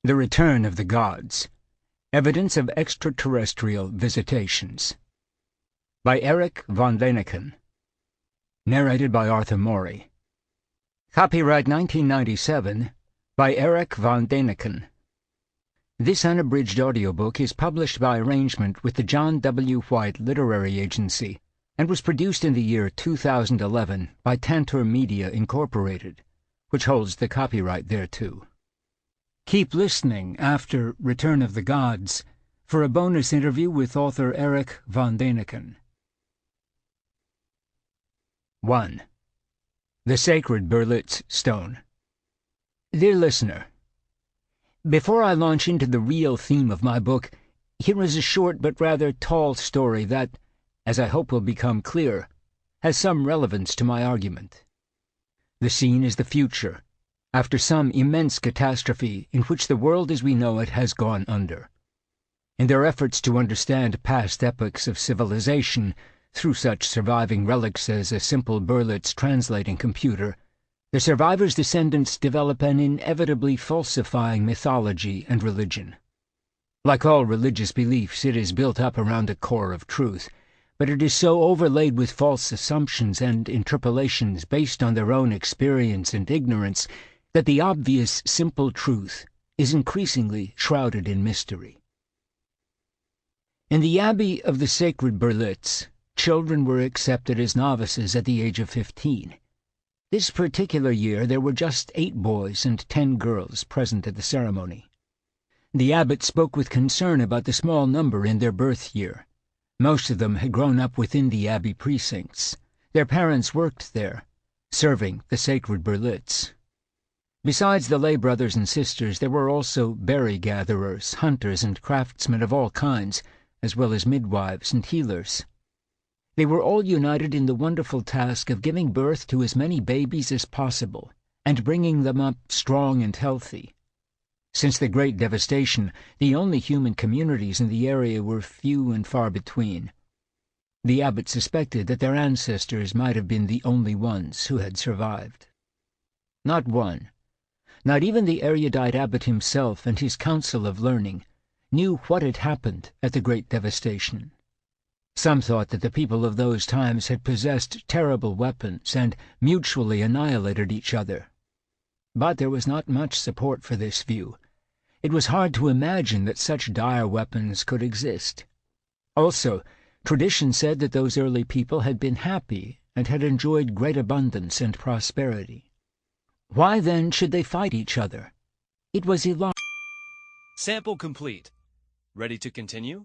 The Return of the Gods. Evidence of Extraterrestrial Visitations. By Erich von Daniken. Narrated by Arthur Morey. Copyright 1997 by Erich von Daniken. This unabridged audiobook is published by arrangement with the John W. White Literary Agency and was produced in the year 2011 by Tantor Media Incorporated, which holds the copyright thereto. Keep listening after Return of the Gods for a bonus interview with author Erich von Daniken. 1. The Sacred Berlitz Stone. Dear listener, before I launch into the real theme of my book, here is a short but rather tall story that, as I hope will become clear, has some relevance to my argument. The scene is the future, after some immense catastrophe in which the world as we know it has gone under. In their efforts to understand past epochs of civilization through such surviving relics as a simple Berlitz translating computer, the survivors' descendants develop an inevitably falsifying mythology and religion. Like all religious beliefs, it is built up around a core of truth, but it is so overlaid with false assumptions and interpolations based on their own experience and ignorance that the obvious, simple truth is increasingly shrouded in mystery. In the Abbey of the Sacred Berlitz, children were accepted as novices at the age of 15. This particular year there were just 8 boys and 10 girls present at the ceremony. The abbot spoke with concern about the small number in their birth year. Most of them had grown up within the abbey precincts. Their parents worked there, serving the Sacred Berlitz. Besides the lay brothers and sisters, there were also berry-gatherers, hunters, and craftsmen of all kinds, as well as midwives and healers. They were all united in the wonderful task of giving birth to as many babies as possible and bringing them up strong and healthy. Since the Great Devastation, the only human communities in the area were few and far between. The abbot suspected that their ancestors might have been the only ones who had survived. Not one, not even the erudite abbot himself and his council of learning, knew what had happened at the Great Devastation. Some thought that the people of those times had possessed terrible weapons and mutually annihilated each other. But there was not much support for this view. It was hard to imagine that such dire weapons could exist. Also, tradition said that those early people had been happy and had enjoyed great abundance and prosperity. Why then should they fight each other? It was illogical. Sample complete. Ready to continue?